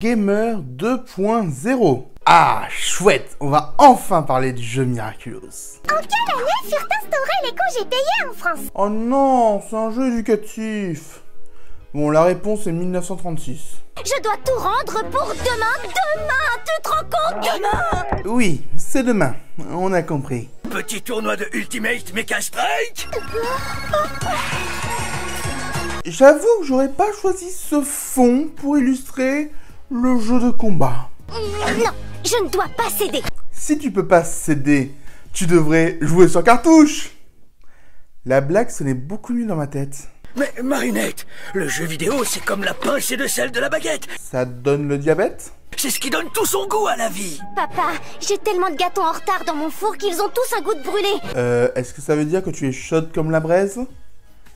Gamer 2.0. Ah, chouette, on va enfin parler du jeu Miraculous. En quelle année furent instaurés les congés payés en France? Oh non, c'est un jeu éducatif. Bon, la réponse est 1936. Je dois tout rendre pour demain. Demain, tu te rends compte? Demain? Oui, c'est demain, on a compris. Petit tournoi de Ultimate Mecha Strike. J'avoue que j'aurais pas choisi ce fond pour illustrer le jeu de combat. Non, je ne dois pas céder. Si tu peux pas céder, tu devrais jouer sur cartouche. La blague sonnait beaucoup mieux dans ma tête. Mais Marinette, le jeu vidéo c'est comme la pincée de sel de la baguette. Ça donne le diabète? C'est ce qui donne tout son goût à la vie. Papa, j'ai tellement de gâteaux en retard dans mon four qu'ils ont tous un goût de brûlé. Est-ce que ça veut dire que tu es chaude comme la braise?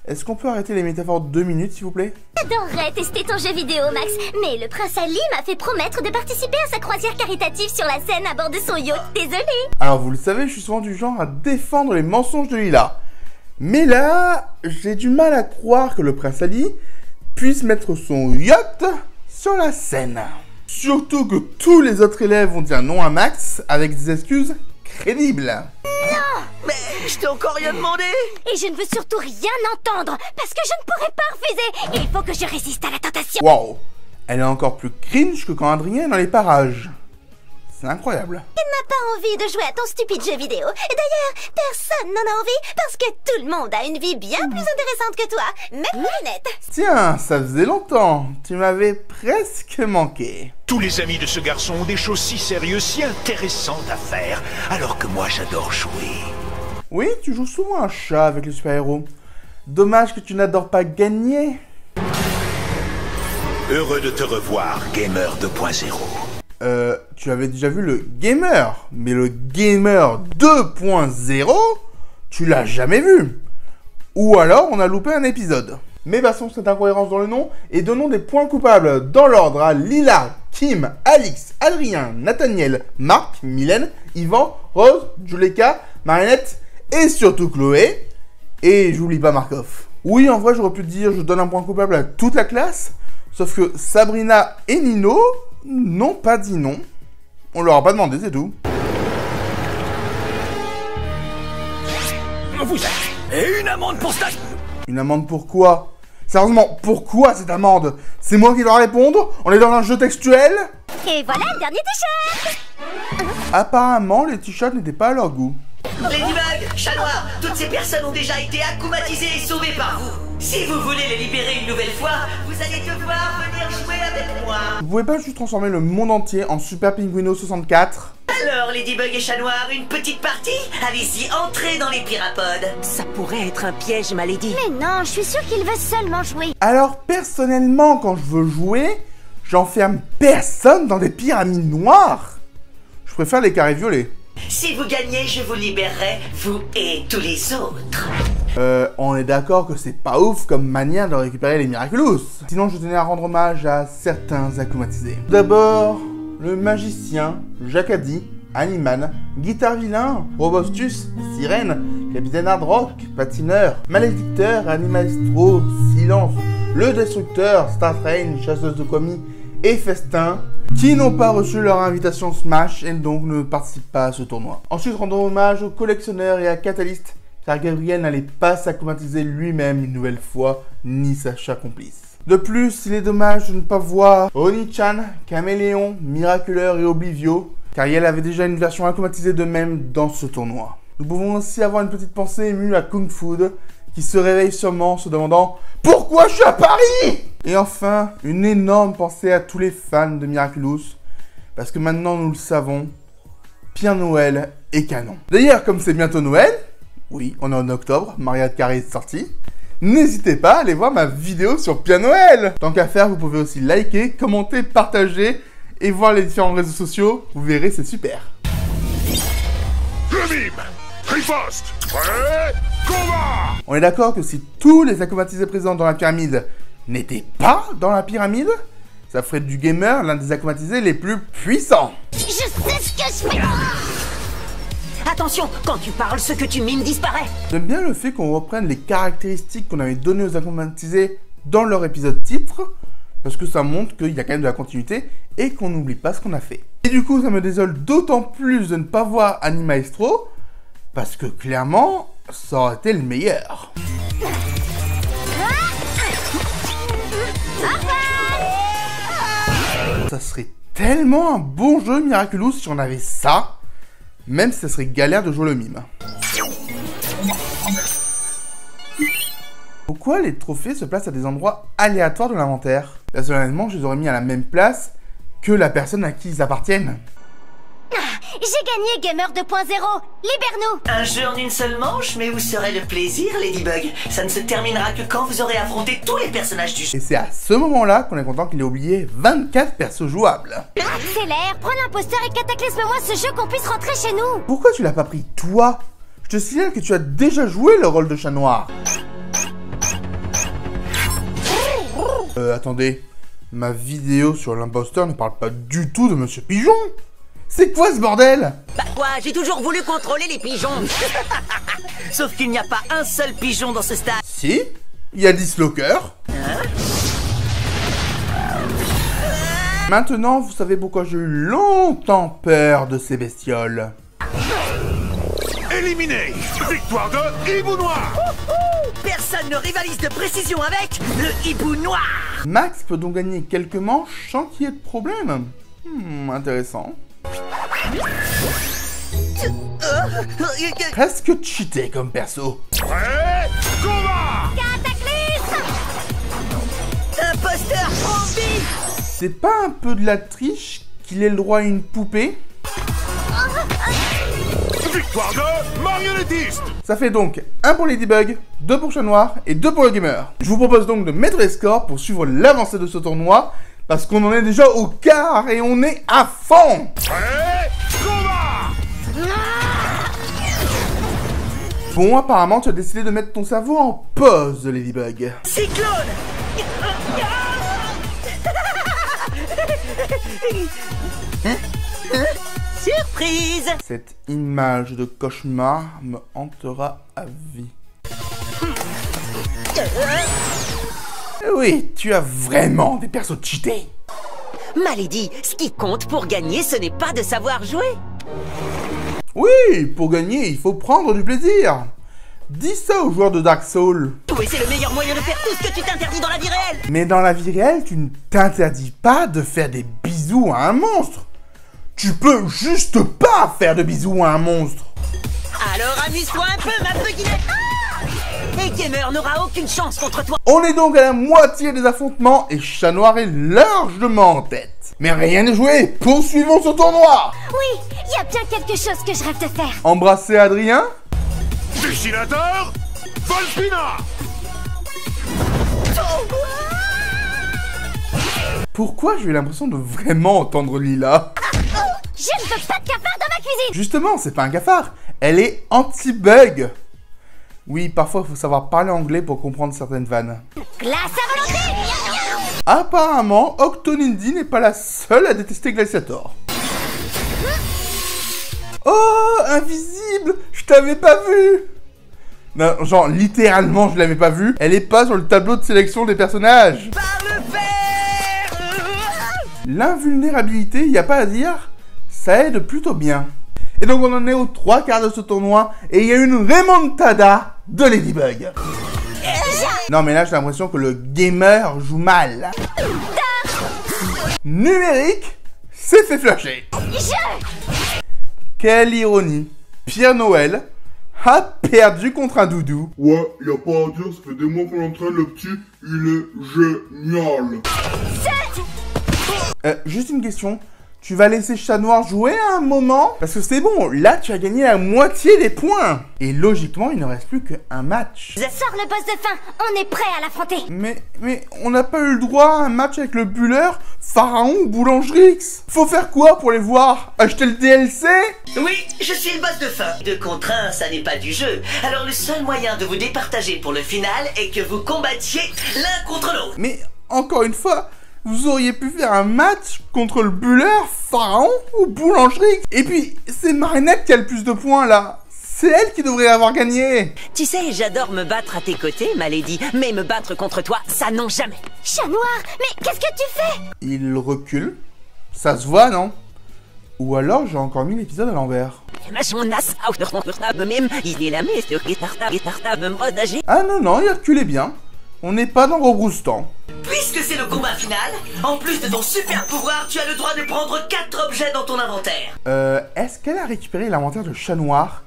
Est-ce qu'on peut arrêter les métaphores 2 minutes, s'il vous plaît? J'adorerais tester ton jeu vidéo, Max, mais le prince Ali m'a fait promettre de participer à sa croisière caritative sur la Seine à bord de son yacht. Désolé. Alors, vous le savez, je suis souvent du genre à défendre les mensonges de Lila. Mais là, j'ai du mal à croire que le prince Ali puisse mettre son yacht sur la Seine. Surtout que tous les autres élèves vont dire non à Max avec des excuses crédibles. Mais je t'ai encore rien demandé. Et je ne veux surtout rien entendre, parce que je ne pourrai pas refuser. Il faut que je résiste à la tentation. Waouh, elle est encore plus cringe que quand Adrien est dans les parages. C'est incroyable. Tu n'as pas envie de jouer à ton stupide jeu vidéo. Et d'ailleurs, personne n'en a envie, parce que tout le monde a une vie bien plus intéressante que toi, même Marinette. Tiens, ça faisait longtemps. Tu m'avais presque manqué. Tous les amis de ce garçon ont des choses si sérieuses, si intéressantes à faire, alors que moi j'adore jouer. Oui, tu joues souvent un chat avec les super-héros. Dommage que tu n'adores pas gagner. Heureux de te revoir, Gamer 2.0. Tu avais déjà vu le Gamer, mais le Gamer 2.0, tu l'as jamais vu. Ou alors, on a loupé un épisode. Mais passons cette incohérence dans le nom et donnons des points coupables dans l'ordre à Lila, Kim, Alix, Adrien, Nathaniel, Marc, Mylène, Yvan, Rose, Juleka, Marinette et surtout Chloé. Et j'oublie pas Markov. Oui, en vrai, j'aurais pu dire je donne un point coupable à toute la classe, sauf que Sabrina et Nino n'ont pas dit non. On leur a pas demandé, c'est tout. Vous êtes. Et une amende pour ça. Une amende pour quoi? Sérieusement, pourquoi cette amende? C'est moi qui dois répondre? On est dans un jeu textuel? Et voilà le dernier t-shirt. Apparemment, les t-shirts n'étaient pas à leur goût. Ladybug, Chat Noir, toutes ces personnes ont déjà été akumatisées et sauvées par vous. Si vous voulez les libérer une nouvelle fois, vous allez devoir venir jouer avec moi. Vous pouvez pas juste transformer le monde entier en Super Pinguino 64? Alors, Ladybug et Chat Noir, une petite partie? Allez-y, entrez dans les pirapodes. Ça pourrait être un piège, ma lady. Mais non, je suis sûre qu'il veut seulement jouer. Alors, personnellement, quand je veux jouer, j'enferme personne dans des pyramides noires. Je préfère les carrés violets. Si vous gagnez, je vous libérerai, vous et tous les autres. On est d'accord que c'est pas ouf comme manière de récupérer les Miraculous. Sinon, je tenais à rendre hommage à certains akumatisés. D'abord, le magicien, Jacadi, Animan, Guitare Vilain, Robostus, Sirène, Capitaine Hard Rock, Patineur, Malédicteur, Animalistro, Silence, Le Destructeur, Startrain, Chasseuse de Kwami et Festin, qui n'ont pas reçu leur invitation Smash et donc ne participent pas à ce tournoi. Ensuite, rendons hommage aux collectionneurs et à Catalyst, car Gabriel n'allait pas s'akumatiser lui-même une nouvelle fois, ni sa chère complice. De plus, il est dommage de ne pas voir Oni-chan, Caméléon, Miraculeur et Oblivio, car elle avait déjà une version akumatisée d'eux-mêmes dans ce tournoi. Nous pouvons aussi avoir une petite pensée émue à Kung Food, qui se réveille sûrement en se demandant « Pourquoi je suis à Paris ?» Et enfin, une énorme pensée à tous les fans de Miraculous, parce que maintenant nous le savons, Pierre Noël est canon. D'ailleurs, comme c'est bientôt Noël, oui, on est en octobre, Maria Carré est sortie, n'hésitez pas à aller voir ma vidéo sur Pierre Noël. Tant qu'à faire, vous pouvez aussi liker, commenter, partager et voir les différents réseaux sociaux, vous verrez, c'est super. Riposte. Prêt. Combat. On est d'accord que si tous les akumatisés présents dans la pyramide n'étaient pas dans la pyramide, ça ferait du gamer l'un des akumatisés les plus puissants. Je sais ce que je fais. Attention, quand tu parles, ce que tu mimes disparaît. J'aime bien le fait qu'on reprenne les caractéristiques qu'on avait données aux akumatisés dans leur épisode titre, parce que ça montre qu'il y a quand même de la continuité et qu'on n'oublie pas ce qu'on a fait. Et du coup, ça me désole d'autant plus de ne pas voir Animaestro, parce que clairement, ça aurait été le meilleur. Ça serait tellement un bon jeu Miraculous si on avait ça, même si ça serait galère de jouer le mime. Pourquoi les trophées se placent à des endroits aléatoires de l'inventaire? Personnellement, je les aurais mis à la même place que la personne à qui ils appartiennent. J'ai gagné Gamer 2.0. Libère-nous. Un jeu en une seule manche, mais où serait le plaisir, Ladybug? Ça ne se terminera que quand vous aurez affronté tous les personnages du jeu. Et c'est à ce moment-là qu'on est content qu'il ait oublié 24 persos jouables. Accélère, prends l'imposteur et cataclysme-moi ce jeu qu'on puisse rentrer chez nous. Pourquoi tu l'as pas pris toi? Je te signale que tu as déjà joué le rôle de chat noir. Attendez. Ma vidéo sur l'imposteur ne parle pas du tout de Monsieur Pigeon. C'est quoi ce bordel? Bah quoi, j'ai toujours voulu contrôler les pigeons. Sauf qu'il n'y a pas un seul pigeon dans ce stade. Si, il y a Dislocker. Maintenant, vous savez pourquoi j'ai eu longtemps peur de ces bestioles. Éliminé. Victoire de Hibou Noir. Personne ne rivalise de précision avec le hibou noir. Max peut donc gagner quelques manches sans qu'il y ait de problème. Intéressant. Presque cheaté comme perso. Prêt, combat. Cataclysme. Imposteur zombie. C'est pas un peu de la triche qu'il ait le droit à une poupée? Victoire de marionnettiste. Ça fait donc 1 pour Ladybug, 2 pour Chat Noir et 2 pour le gamer. Je vous propose donc de mettre les scores pour suivre l'avancée de ce tournoi, parce qu'on en est déjà au quart et on est à fond. Prêt, combat. Bon, apparemment tu as décidé de mettre ton cerveau en pause, Ladybug. Cyclone. Surprise. Cette image de cauchemar me hantera à vie. Oui, tu as vraiment des persos cheatés. Malady, ce qui compte pour gagner, ce n'est pas de savoir jouer. Oui, pour gagner, il faut prendre du plaisir. Dis ça aux joueurs de Dark Souls. Oui, c'est le meilleur moyen de faire tout ce que tu t'interdis dans la vie réelle. Mais dans la vie réelle, tu ne t'interdis pas de faire des bisous à un monstre. Tu peux juste pas faire de bisous à un monstre. Alors amuse-toi un peu, ma beguinette. Et Gamer n'aura aucune chance contre toi. On est donc à la moitié des affrontements et Chat Noir est largement en tête. Mais rien n'est joué, poursuivons ce tournoi. Oui, il y a bien quelque chose que je rêve de faire. Embrasser Adrien. Dessinateur, Volpina. Pourquoi j'ai eu l'impression de vraiment entendre Lila? Je ne veux pas de cafard dans ma cuisine. Justement, c'est pas un cafard, elle est anti-bug. Oui, parfois il faut savoir parler anglais pour comprendre certaines vannes. Glace à volonté. Apparemment, Octonindi n'est pas la seule à détester Glaciator. Oh, invisible, je t'avais pas vu. Non, genre littéralement je l'avais pas vue. Elle est pas sur le tableau de sélection des personnages. Par le fer. L'invulnérabilité, y a pas à dire, ça aide plutôt bien. Et donc on en est aux 3 quarts de ce tournoi et il y a une remontada de Ladybug. Non mais là j'ai l'impression que le gamer joue mal. Numérique s'est fait flusher. Quelle ironie. Pierre Noël a perdu contre un doudou. Ouais, y a pas à dire, ça fait des mois qu'on entraîne le petit, il est génial. Juste une question. Tu vas laisser Chat Noir jouer à un moment? Parce que c'est bon, là tu as gagné la moitié des points. Et logiquement, il ne reste plus qu'un match. Sors le boss de fin, on est prêt à l'affronter. Mais on n'a pas eu le droit à un match avec le buller, Pharaon ou Boulangerix. Faut faire quoi pour les voir? Acheter le DLC? Oui, je suis le boss de fin. 2 contre 1, ça n'est pas du jeu. Alors le seul moyen de vous départager pour le final est que vous combattiez l'un contre l'autre. Mais encore une fois, vous auriez pu faire un match contre le buller, Pharaon ou Boulangerix. Et puis, c'est Marinette qui a le plus de points là. C'est elle qui devrait avoir gagné. Tu sais, j'adore me battre à tes côtés, Malady, mais me battre contre toi, ça non jamais. Chat Noir, mais qu'est-ce que tu fais? Il recule Ça se voit, non? Ou alors j'ai encore mis l'épisode à l'envers. Ah non, il reculait bien. On n'est pas dans Robroustan. Puisque c'est le combat final, en plus de ton super pouvoir, tu as le droit de prendre 4 objets dans ton inventaire. Est-ce qu'elle a récupéré l'inventaire de Chat Noir?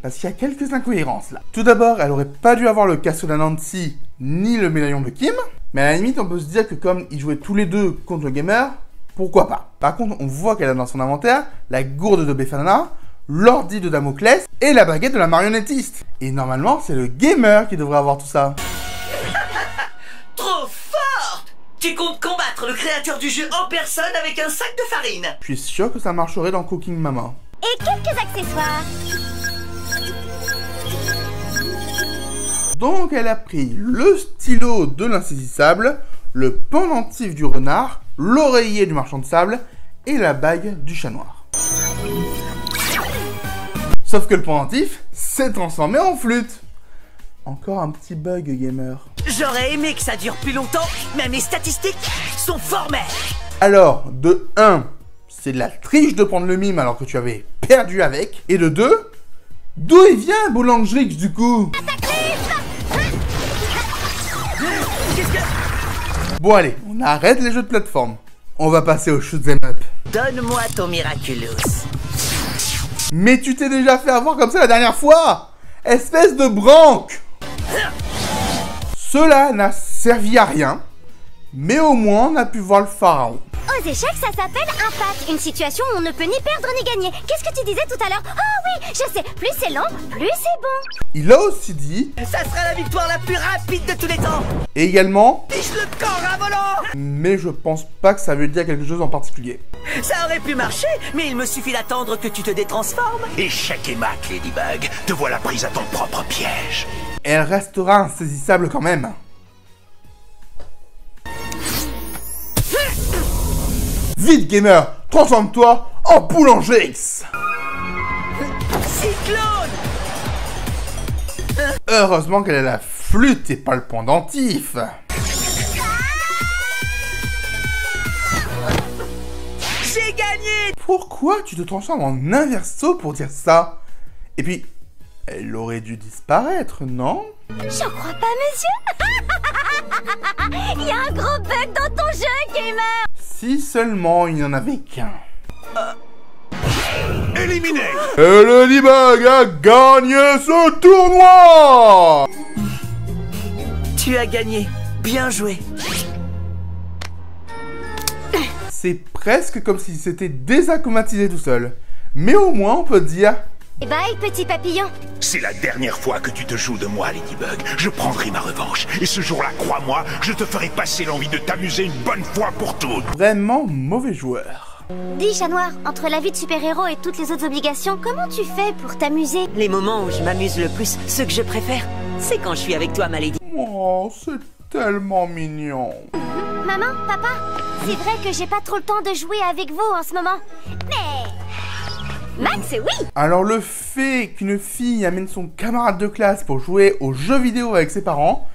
Parce qu'il y a quelques incohérences là. Tout d'abord, elle aurait pas dû avoir le casque de Nancy, ni le médaillon de Kim. Mais à la limite, on peut se dire que comme ils jouaient tous les deux contre le gamer, pourquoi pas. Par contre, on voit qu'elle a dans son inventaire la gourde de Befana, l'ordi de Damoclès et la baguette de la marionnettiste. Et normalement, c'est le gamer qui devrait avoir tout ça. Trop forte! Tu comptes combattre le créateur du jeu en personne avec un sac de farine. Je suis sûr que ça marcherait dans Cooking Mama. Et quelques accessoires. Donc elle a pris le stylo de l'insaisissable, le pendentif du renard, l'oreiller du marchand de sable et la bague du chat noir. Sauf que le pendentif s'est transformé en flûte. Encore un petit bug, gamer. J'aurais aimé que ça dure plus longtemps, mais mes statistiques sont formelles. Alors, de 1, c'est de la triche de prendre le mime alors que tu avais perdu avec. Et de 2, d'où il vient Boulangerix du coup? Bon allez, on arrête les jeux de plateforme. On va passer au shoot'em up. Donne-moi ton Miraculous. Mais tu t'es déjà fait avoir comme ça la dernière fois! Espèce de branque! Cela n'a servi à rien, mais au moins on a pu voir le pharaon. Aux échecs, ça s'appelle un pack. Une situation où on ne peut ni perdre ni gagner. Qu'est-ce que tu disais tout à l'heure? Ah oui, je sais. Plus c'est long, plus c'est bon. Il a aussi dit... Ça sera la victoire la plus rapide de tous les temps. Et également... Fiche le corps à volant. Mais je pense pas que ça veut dire quelque chose en particulier. Ça aurait pu marcher, mais il me suffit d'attendre que tu te détransformes. Échec et mat, Ladybug. Te voilà prise à ton propre piège. Elle restera insaisissable quand même. Vite, gamer, transforme-toi en Boulangerix. Cyclone. Heureusement qu'elle a la flûte et pas le pendentif. J'ai gagné. Pourquoi tu te transformes en inverso pour dire ça? Et puis, elle aurait dû disparaître, non? J'en crois pas, monsieur. Il y a un gros bug dans ton jeu, gamer. Si seulement il n'y en avait qu'un. Éliminé. Et Ladybug a gagné ce tournoi! Tu as gagné. Bien joué. C'est presque comme s'il s'était désacclimatisé tout seul. Mais au moins on peut dire... Et bye, petit papillon. C'est la dernière fois que tu te joues de moi, Ladybug. Je prendrai ma revanche. Et ce jour-là, crois-moi, je te ferai passer l'envie de t'amuser une bonne fois pour toutes. Vraiment mauvais joueur. Dis, chat noir, entre la vie de super-héros et toutes les autres obligations, comment tu fais pour t'amuser? Les moments où je m'amuse le plus, ceux que je préfère, c'est quand je suis avec toi, ma lady. Oh, c'est tellement mignon. Maman, papa, c'est vrai que j'ai pas trop le temps de jouer avec vous en ce moment. Mais... Max, oui. Alors le fait qu'une fille amène son camarade de classe pour jouer aux jeux vidéo avec ses parents,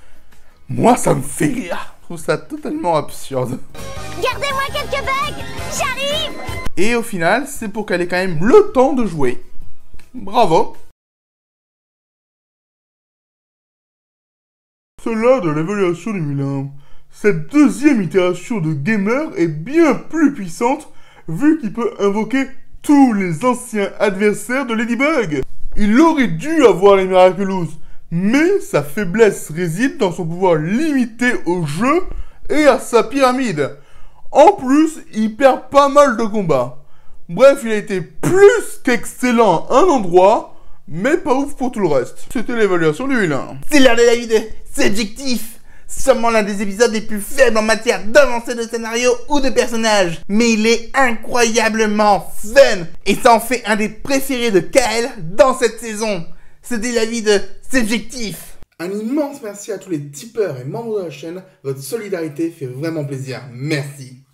moi ça me fait rire. Je trouve ça totalement absurde. Gardez-moi quelques bugs. J'arrive. Et au final, c'est pour qu'elle ait quand même le temps de jouer. Bravo. C'est là de l'évaluation du Milan. Cette deuxième itération de Gamer est bien plus puissante vu qu'il peut invoquer tous les anciens adversaires de Ladybug. Il aurait dû avoir les Miraculous, mais sa faiblesse réside dans son pouvoir limité au jeu et à sa pyramide. En plus, il perd pas mal de combats. Bref, il a été plus qu'excellent à un endroit, mais pas ouf pour tout le reste. C'était l'évaluation du vilain. C'est l'heure de la vidéo, c'est objectif. Sûrement l'un des épisodes les plus faibles en matière d'avancée de scénario ou de personnages. Mais il est incroyablement fun. Et ça en fait un des préférés de Kael dans cette saison. C'était l'avis de Subjectif. Un immense merci à tous les tipeurs et membres de la chaîne. Votre solidarité fait vraiment plaisir. Merci.